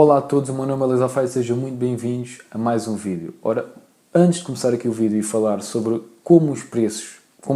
Olá a todos, o meu nome é Luís Alfredo, sejam muito bem-vindos a mais um vídeo. Ora, antes de começar aqui o vídeo e falar sobre como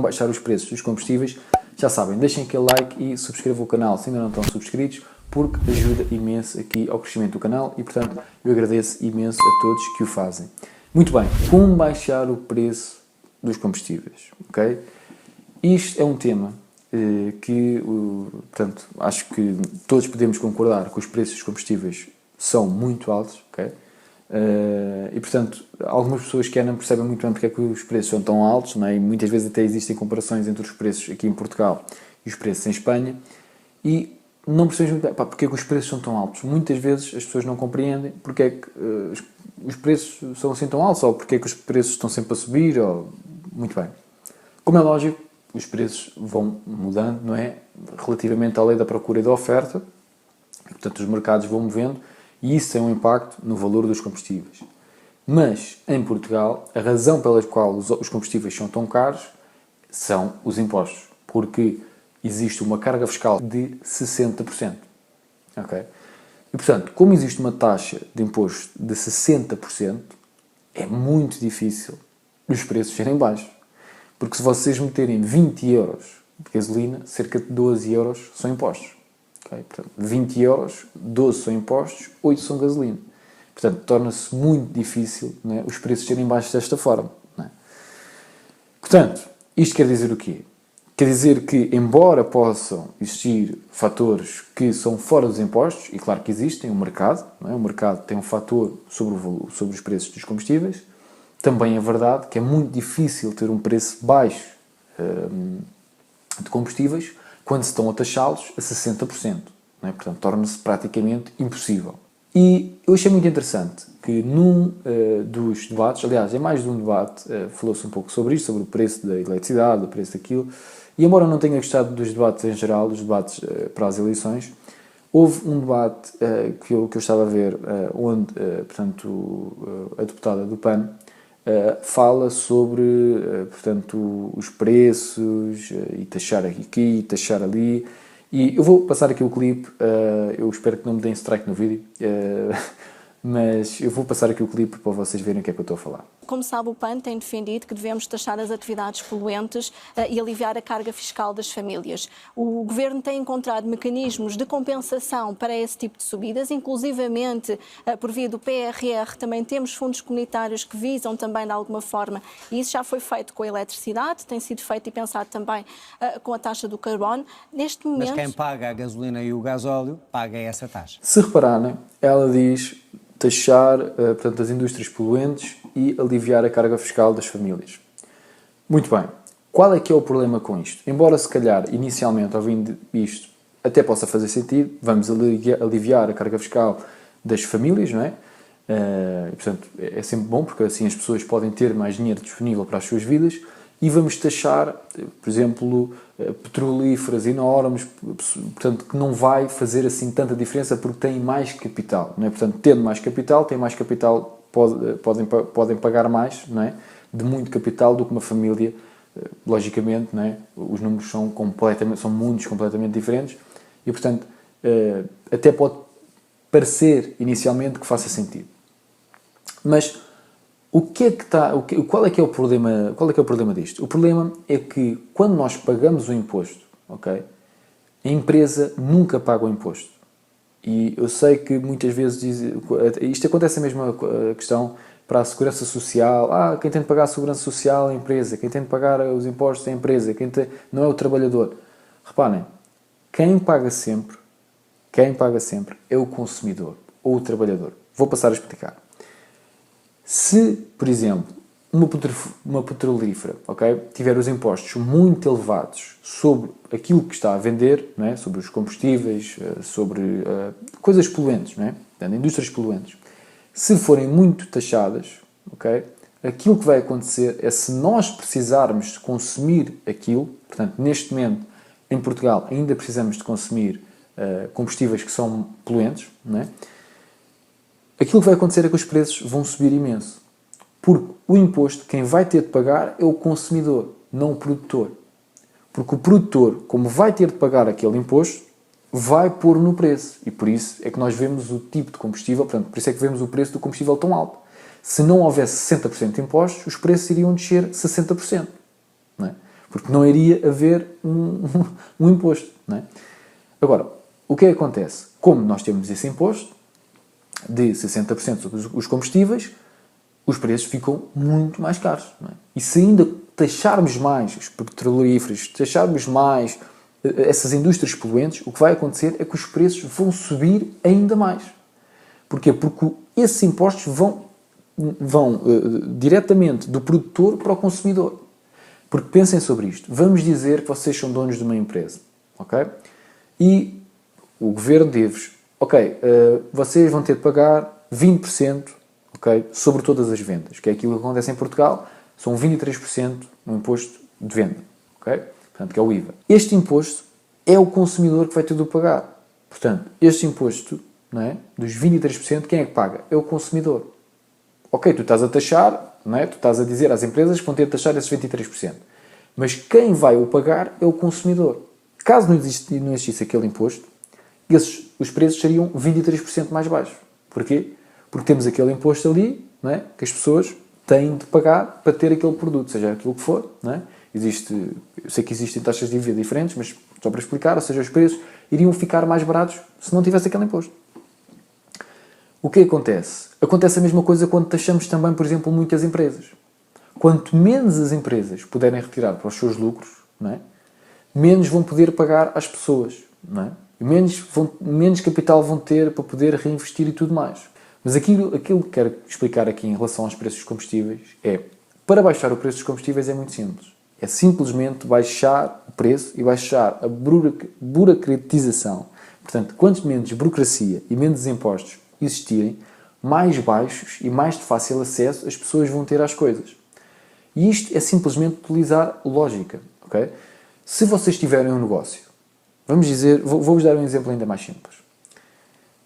baixar os preços dos combustíveis, já sabem, deixem aquele like e subscrevam o canal se ainda não estão subscritos, porque ajuda imenso aqui ao crescimento do canal e, portanto, eu agradeço imenso a todos que o fazem. Muito bem, como baixar o preço dos combustíveis, ok? Isto é um tema portanto, acho que todos podemos concordar que os preços dos combustíveis são muito altos, ok? E, portanto, algumas pessoas que não percebem muito bem porque é que os preços são tão altos, não é? E muitas vezes até existem comparações entre os preços aqui em Portugal e os preços em Espanha, e não percebem muito bem porque é que os preços são tão altos. Muitas vezes as pessoas não compreendem porque é que os preços são assim tão altos, ou porque é que os preços estão sempre a subir, ou... Muito bem. Como é lógico, os preços vão mudando, não é? Relativamente à lei da procura e da oferta, portanto os mercados vão movendo, e isso tem um impacto no valor dos combustíveis. Mas, em Portugal, a razão pela qual os combustíveis são tão caros são os impostos, porque existe uma carga fiscal de 60%. Ok? E, portanto, como existe uma taxa de imposto de 60%, é muito difícil os preços serem baixos. Porque se vocês meterem 20 euros de gasolina, cerca de 12 euros são impostos. Okay? Portanto, 20 euros, 12 são impostos, 8 são gasolina. Portanto, torna-se muito difícil, não é, os preços serem baixos desta forma. Não é? Portanto, isto quer dizer o quê? Quer dizer que, embora possam existir fatores que são fora dos impostos, e claro que existem, o mercado, não é? O mercado tem um fator sobre os preços dos combustíveis, também é verdade que é muito difícil ter um preço baixo de combustíveis quando se estão a taxá-los a 60%. Não é? Portanto, torna-se praticamente impossível. E eu achei muito interessante que num dos debates, aliás, em mais de um debate, falou-se um pouco sobre isto, sobre o preço da eletricidade, o preço daquilo, e embora eu não tenha gostado dos debates em geral, dos debates para as eleições, houve um debate que eu estava a ver, onde, portanto, a deputada do PAN fala sobre, portanto, os preços e taxar aqui, taxar ali. E eu vou passar aqui o clipe, eu espero que não me deem strike no vídeo, mas eu vou passar aqui o clipe para vocês verem o que é que eu estou a falar. Como sabe, o PAN tem defendido que devemos taxar as atividades poluentes e aliviar a carga fiscal das famílias. O Governo tem encontrado mecanismos de compensação para esse tipo de subidas, inclusivamente por via do PRR, também temos fundos comunitários que visam também de alguma forma, e isso já foi feito com a eletricidade, tem sido feito e pensado também com a taxa do carbono. Neste momento... Mas quem paga a gasolina e o gasóleo paga essa taxa. Se repararem, ela diz taxar, portanto, as indústrias poluentes e aliviar a carga fiscal das famílias. Muito bem. Qual é que é o problema com isto? Embora, se calhar, inicialmente, ouvindo isto, até possa fazer sentido, vamos aliviar a carga fiscal das famílias, não é? E, portanto, é sempre bom, porque assim as pessoas podem ter mais dinheiro disponível para as suas vidas, e vamos taxar, por exemplo, petrolíferas enormes, portanto, que não vai fazer assim tanta diferença porque têm mais capital, não é? Portanto, tendo mais capital, podem pagar mais, não é? De muito capital do que uma família, logicamente, não é? Os números são mundos completamente diferentes e, portanto, até pode parecer inicialmente que faça sentido. Mas qual é que é o problema? Qual é que é o problema disto? O problema é que quando nós pagamos o imposto, ok, a empresa nunca paga o imposto. E eu sei que muitas vezes isto acontece a mesma questão para a segurança social. Quem tem de pagar a segurança social é a empresa, quem tem de pagar os impostos é a empresa, não é o trabalhador. Reparem, quem paga sempre é o consumidor ou o trabalhador. Vou passar a explicar. Se, por exemplo, uma petrolífera, okay, tiver os impostos muito elevados sobre aquilo que está a vender, não é? Sobre os combustíveis, sobre coisas poluentes, não é? Portanto, indústrias poluentes, se forem muito taxadas, okay, aquilo que vai acontecer é, se nós precisarmos de consumir aquilo, portanto, neste momento, em Portugal, ainda precisamos de consumir combustíveis que são poluentes, não é? Aquilo que vai acontecer é que os preços vão subir imenso. Porque o imposto, quem vai ter de pagar é o consumidor, não o produtor. Porque o produtor, como vai ter de pagar aquele imposto, vai pôr no preço. E por isso é que nós vemos o tipo de combustível, portanto, por isso é que vemos o preço do combustível tão alto. Se não houvesse 60% de impostos, os preços iriam descer 60%. Não é? Porque não iria haver um imposto. Não é? Agora, o que é que acontece? Como nós temos esse imposto de 60% sobre os combustíveis, os preços ficam muito mais caros. Não é? E se ainda taxarmos mais os petrolíferos, taxarmos mais essas indústrias poluentes, o que vai acontecer é que os preços vão subir ainda mais. Porquê? Porque esses impostos vão diretamente do produtor para o consumidor. Porque pensem sobre isto. Vamos dizer que vocês são donos de uma empresa, ok? E o governo diz-vos, ok, vocês vão ter de pagar 20%, ok, sobre todas as vendas, que é aquilo que acontece em Portugal, são 23% no imposto de venda, ok? Portanto, que é o IVA. Este imposto é o consumidor que vai ter de o pagar. Portanto, este imposto, não é, dos 23%, quem é que paga? É o consumidor. Ok, tu estás a taxar, não é? Tu estás a dizer às empresas que vão ter de taxar esses 23%. Mas quem vai o pagar é o consumidor. Caso não existisse aquele imposto, os preços seriam 23% mais baixos. Porquê? Porque temos aquele imposto ali, não é? Que as pessoas têm de pagar para ter aquele produto, seja aquilo que for. Não é? Eu sei que existem taxas de IVA diferentes, mas só para explicar, ou seja, os preços iriam ficar mais baratos se não tivesse aquele imposto. O que acontece? Acontece a mesma coisa quando taxamos também, por exemplo, muitas empresas. Quanto menos as empresas puderem retirar para os seus lucros, não é? Menos vão poder pagar às pessoas, não é? E menos capital vão ter para poder reinvestir e tudo mais. Mas aquilo que quero explicar aqui em relação aos preços dos combustíveis é, para baixar o preço dos combustíveis é muito simples. É simplesmente baixar o preço e baixar a burocratização. Portanto, quanto menos burocracia e menos impostos existirem, mais baixos e mais de fácil acesso as pessoas vão ter às coisas. E isto é simplesmente utilizar lógica, ok? Se vocês tiverem um negócio, vamos dizer, vou-vos dar um exemplo ainda mais simples.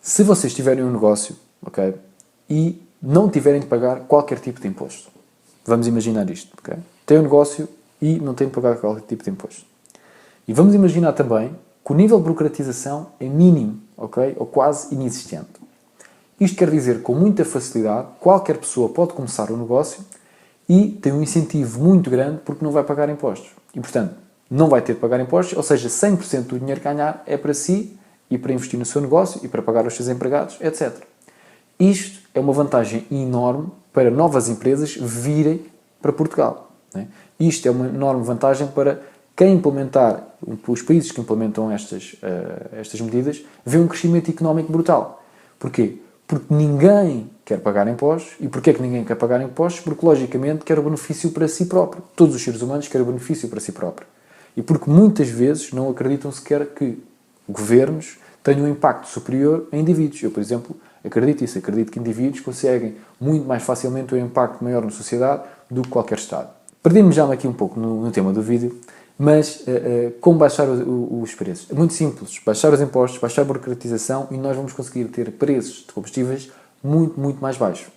Se vocês tiverem um negócio, ok, e não tiverem de pagar qualquer tipo de imposto, vamos imaginar isto, ok? Tem um negócio e não tem de pagar qualquer tipo de imposto. E vamos imaginar também que o nível de burocratização é mínimo, ok? Ou quase inexistente. Isto quer dizer que com muita facilidade qualquer pessoa pode começar um negócio e tem um incentivo muito grande porque não vai pagar impostos. E, portanto, não vai ter de pagar impostos, ou seja, 100% do dinheiro que ganhar é para si e para investir no seu negócio e para pagar os seus empregados, etc. Isto é uma vantagem enorme para novas empresas virem para Portugal. Né? Isto é uma enorme vantagem para quem implementar, os países que implementam estas medidas, vê um crescimento económico brutal. Porquê? Porque ninguém quer pagar impostos. E porquê é que ninguém quer pagar impostos? Porque, logicamente, quer o benefício para si próprio. Todos os seres humanos querem o benefício para si próprio. E porque muitas vezes não acreditam sequer que governos tenham um impacto superior a indivíduos. Eu, por exemplo, acredito isso. Acredito que indivíduos conseguem muito mais facilmente um impacto maior na sociedade do que qualquer Estado. Perdi-me já aqui um pouco no tema do vídeo, mas como baixar os preços? É muito simples. Baixar os impostos, baixar a burocratização e nós vamos conseguir ter preços de combustíveis muito, muito mais baixos.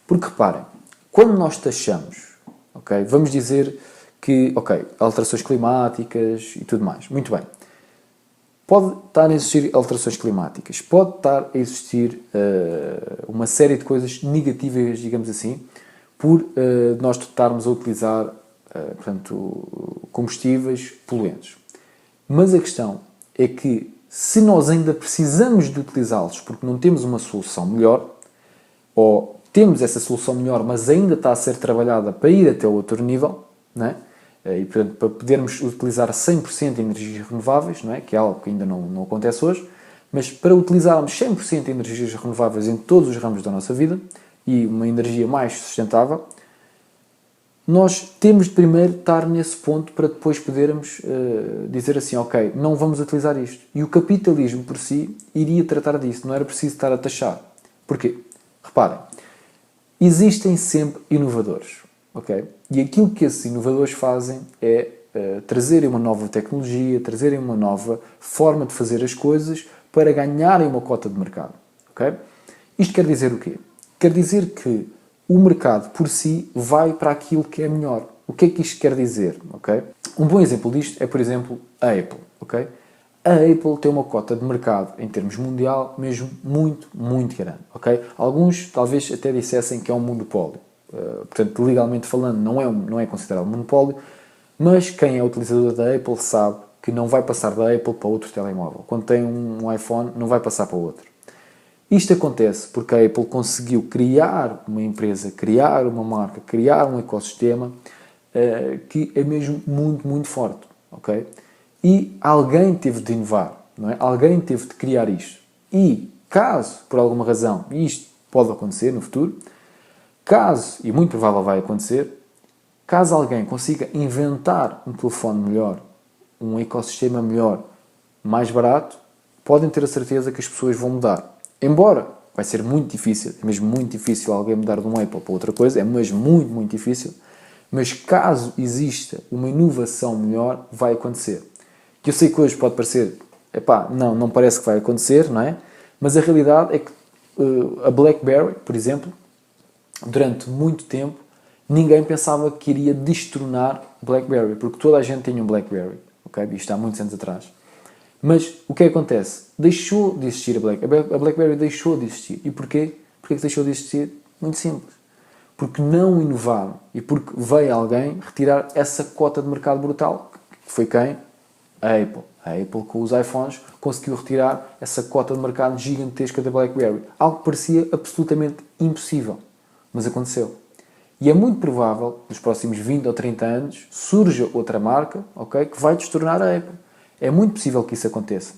Porque reparem, quando nós taxamos, okay, vamos dizer que, ok, alterações climáticas e tudo mais. Muito bem. Pode estar a existir alterações climáticas, pode estar a existir uma série de coisas negativas, digamos assim, por nós estarmos a utilizar portanto, combustíveis poluentes. Mas a questão é que se nós ainda precisamos de utilizá-los porque não temos uma solução melhor, ou temos essa solução melhor, mas ainda está a ser trabalhada para ir até outro nível, não é? E portanto, para podermos utilizar 100% de energias renováveis, não é? Que é algo que ainda não acontece hoje, mas para utilizarmos 100% de energias renováveis em todos os ramos da nossa vida e uma energia mais sustentável, nós temos de primeiro estar nesse ponto para depois podermos dizer assim, ok, não vamos utilizar isto. E o capitalismo por si iria tratar disso, não era preciso estar a taxar. Porquê? Reparem, existem sempre inovadores, ok? E aquilo que esses inovadores fazem é trazerem uma nova tecnologia, trazerem uma nova forma de fazer as coisas para ganharem uma cota de mercado, ok? Isto quer dizer o quê? Quer dizer que o mercado por si vai para aquilo que é melhor. O que é que isto quer dizer? Okay? Um bom exemplo disto é, por exemplo, a Apple. Okay? a Apple tem uma cota de mercado, em termos mundial, mesmo muito, muito grande, ok? Alguns talvez até dissessem que é um monopólio. Portanto, legalmente falando, não é considerado um monopólio, mas quem é utilizador da Apple sabe que não vai passar da Apple para outro telemóvel. Quando tem um iPhone, não vai passar para outro. Isto acontece porque a Apple conseguiu criar uma empresa, criar uma marca, criar um ecossistema que é mesmo muito, muito forte, ok? E alguém teve de inovar, não é? Alguém teve de criar isto. E caso, por alguma razão, e isto pode acontecer no futuro, caso, e muito provável vai acontecer, caso alguém consiga inventar um telefone melhor, um ecossistema melhor, mais barato, podem ter a certeza que as pessoas vão mudar. Embora vai ser muito difícil, é mesmo muito difícil alguém mudar de um Apple para outra coisa, é mesmo muito, muito difícil, mas caso exista uma inovação melhor, vai acontecer. Que eu sei que hoje pode parecer, não parece que vai acontecer, não é? Mas a realidade é que a BlackBerry, por exemplo, durante muito tempo, ninguém pensava que iria destronar BlackBerry, porque toda a gente tinha um BlackBerry, ok? Isto há muitos anos atrás. Mas o que acontece? Deixou de existir a BlackBerry deixou de existir. E porquê? Porquê que deixou de existir? Muito simples. Porque não inovaram e porque veio alguém retirar essa cota de mercado brutal, que foi quem? A Apple. A Apple, com os iPhones, conseguiu retirar essa cota de mercado gigantesca da BlackBerry. Algo que parecia absolutamente impossível. Mas aconteceu. E é muito provável, nos próximos 20 ou 30 anos, surja outra marca, ok, que vai destornar a Apple. É muito possível que isso aconteça.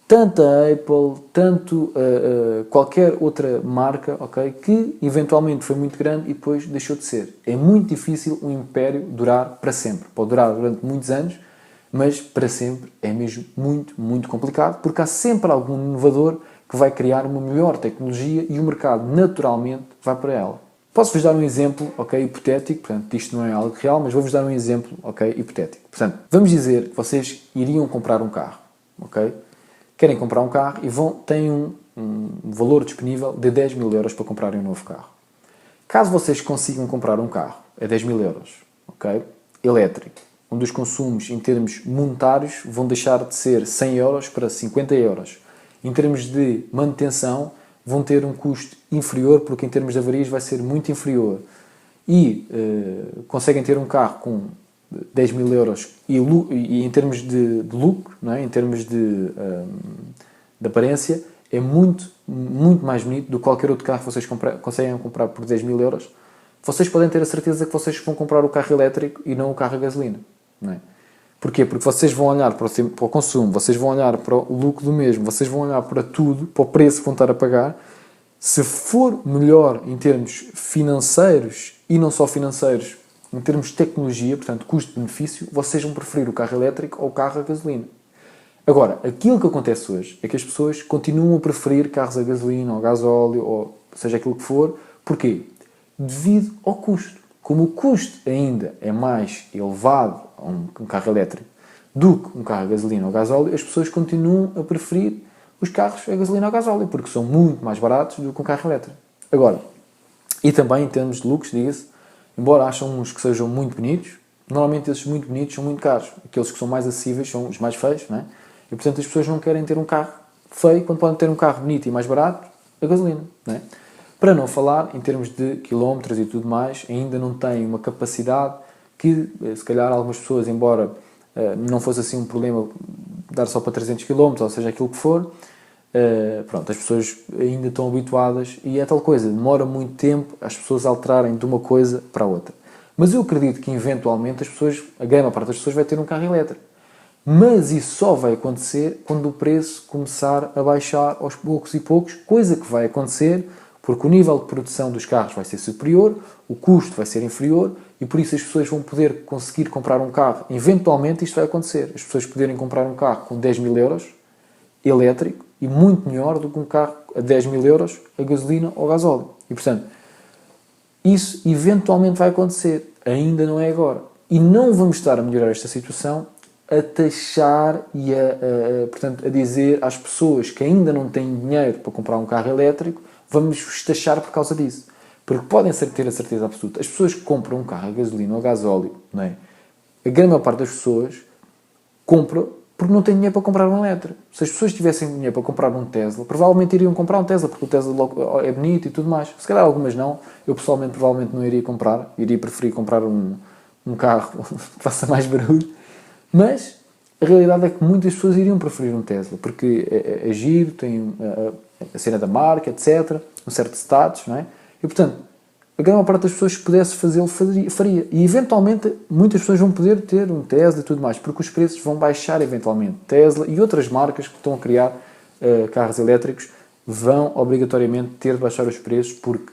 Tanto a Apple, tanto qualquer outra marca, ok, que eventualmente foi muito grande e depois deixou de ser. É muito difícil um império durar para sempre. Pode durar durante muitos anos, mas para sempre é mesmo muito, muito complicado, porque há sempre algum inovador que vai criar uma melhor tecnologia e o mercado naturalmente vai para ela. Posso-vos dar um exemplo, ok, hipotético, portanto, isto não é algo real, mas vou-vos dar um exemplo, ok, hipotético. Portanto, vamos dizer que vocês iriam comprar um carro, ok? Querem comprar um carro e têm um valor disponível de 10 mil euros para comprarem um novo carro. Caso vocês consigam comprar um carro a 10 mil euros, ok, elétrico, onde os consumos em termos monetários vão deixar de ser 100 euros para 50 euros. Em termos de manutenção, vão ter um custo inferior, porque em termos de avarias vai ser muito inferior. E conseguem ter um carro com 10 mil euros e em termos de lucro, não é? Em termos de aparência, é muito, muito mais bonito do que qualquer outro carro que vocês conseguem comprar por 10 mil euros. Vocês podem ter a certeza que vocês vão comprar o carro elétrico e não o carro a gasolina. Não é? Porquê? Porque vocês vão olhar para o consumo, vocês vão olhar para o lucro do mesmo, vocês vão olhar para tudo, para o preço que vão estar a pagar. Se for melhor em termos financeiros e não só financeiros, em termos de tecnologia, portanto custo-benefício, vocês vão preferir o carro elétrico ou o carro a gasolina. Agora, aquilo que acontece hoje é que as pessoas continuam a preferir carros a gasolina ou a gasóleo ou seja aquilo que for. Porquê? Devido ao custo. Como o custo ainda é mais elevado a um carro elétrico do que um carro a gasolina ou gasóleo, as pessoas continuam a preferir os carros a gasolina ou gasóleo, porque são muito mais baratos do que um carro elétrico. Agora, e também em termos de looks, diga-se, embora acham uns que sejam muito bonitos, normalmente esses muito bonitos são muito caros. Aqueles que são mais acessíveis são os mais feios, não é? E portanto as pessoas não querem ter um carro feio quando podem ter um carro bonito e mais barato a gasolina, não é? Para não falar, em termos de quilómetros e tudo mais, ainda não tem uma capacidade que, se calhar, algumas pessoas, embora não fosse assim um problema dar só para 300 km, ou seja, aquilo que for, pronto, as pessoas ainda estão habituadas e é tal coisa, demora muito tempo as pessoas alterarem de uma coisa para a outra. Mas eu acredito que, eventualmente, a grande parte das pessoas vai ter um carro elétrico. Mas isso só vai acontecer quando o preço começar a baixar aos poucos e poucos, coisa que vai acontecer porque o nível de produção dos carros vai ser superior, o custo vai ser inferior e por isso as pessoas vão poder conseguir comprar um carro. Eventualmente isto vai acontecer. As pessoas poderem comprar um carro com 10 mil euros, elétrico, e muito melhor do que um carro a 10 mil euros a gasolina ou gasóleo. E portanto, isso eventualmente vai acontecer. Ainda não é agora. E não vamos estar a melhorar esta situação a taxar e portanto, a dizer às pessoas que ainda não têm dinheiro para comprar um carro elétrico, vamos taxar por causa disso. Porque podem ter a certeza absoluta. As pessoas que compram um carro a gasolina ou a gasóleo, não é? A grande maior parte das pessoas compram porque não têm dinheiro para comprar um elétrico. Se as pessoas tivessem dinheiro para comprar um Tesla, provavelmente iriam comprar um Tesla, porque o Tesla é bonito e tudo mais. Se calhar algumas não. Eu pessoalmente provavelmente não iria comprar. Iria preferir comprar um carro que faça mais barulho. Mas a realidade é que muitas pessoas iriam preferir um Tesla, porque é giro, tem a cena da marca, etc. Um certo status, não é? E portanto, a grande parte das pessoas que pudesse fazê-lo faria. E eventualmente muitas pessoas vão poder ter um Tesla e tudo mais, porque os preços vão baixar eventualmente. Tesla e outras marcas que estão a criar carros elétricos vão obrigatoriamente ter de baixar os preços, porque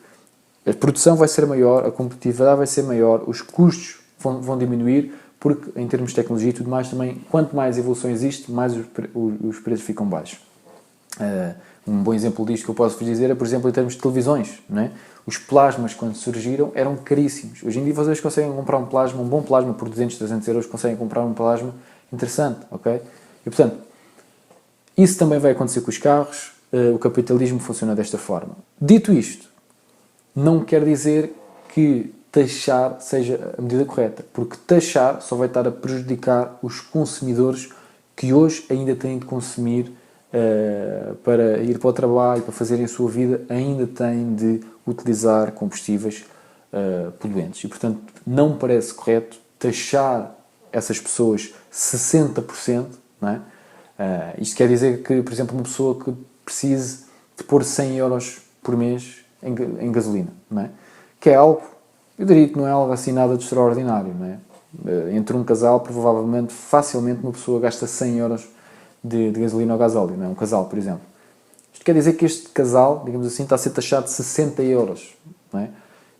a produção vai ser maior, a competitividade vai ser maior, os custos vão diminuir, porque em termos de tecnologia e tudo mais também, quanto mais evolução existe, mais os preços ficam baixos. Um bom exemplo disto que eu posso vos dizer é, por exemplo, em termos de televisões, não é? Os plasmas, quando surgiram, eram caríssimos. Hoje em dia vocês conseguem comprar um plasma, um bom plasma, por 200, 300 euros, conseguem comprar um plasma interessante, ok? E, portanto, isso também vai acontecer com os carros, o capitalismo funciona desta forma. Dito isto, não quer dizer que taxar seja a medida correta, porque taxar só vai estar a prejudicar os consumidores que hoje ainda têm de consumir para ir para o trabalho, para fazerem a sua vida, ainda têm de utilizar combustíveis poluentes. E, portanto, não me parece correto taxar essas pessoas 60%, não é? Isto quer dizer que, por exemplo, uma pessoa que precise de pôr 100 euros por mês em gasolina, não é? Que é algo, eu diria que não é algo assim nada de extraordinário, não é? Entre um casal, provavelmente, facilmente uma pessoa gasta 100 euros de gasolina ou gasóleo, não é? Um casal, por exemplo. Isto quer dizer que este casal, digamos assim, está a ser taxado de 60 euros, não é?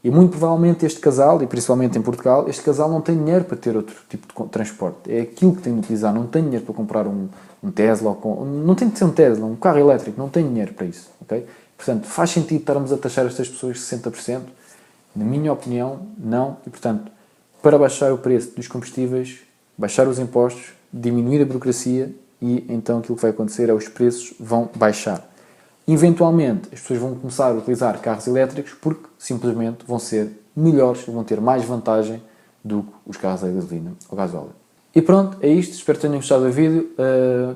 E muito provavelmente este casal, e principalmente em Portugal, este casal não tem dinheiro para ter outro tipo de transporte. É aquilo que tem de utilizar, não tem dinheiro para comprar um Tesla, não tem de ser um Tesla, um carro elétrico, não tem dinheiro para isso, ok? Portanto, faz sentido estarmos a taxar estas pessoas 60%? Na minha opinião, não. E, portanto, para baixar o preço dos combustíveis, baixar os impostos, diminuir a burocracia e então aquilo que vai acontecer é os preços vão baixar. Eventualmente, as pessoas vão começar a utilizar carros elétricos porque simplesmente vão ser melhores, vão ter mais vantagem do que os carros a gasolina ou gasóleo. E pronto, é isto. Espero que tenham gostado do vídeo.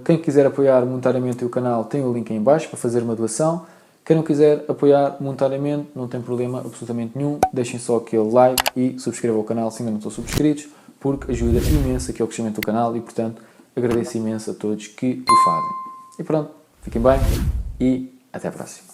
Quem quiser apoiar monetariamente o canal tem o link aí em baixo para fazer uma doação. Quem não quiser apoiar monetariamente, não tem problema absolutamente nenhum. Deixem só aquele like e subscrevam o canal se ainda não estão subscritos, porque ajuda imenso aqui ao crescimento do canal e, portanto, agradeço imenso a todos que o fazem. E pronto, fiquem bem e até a próxima.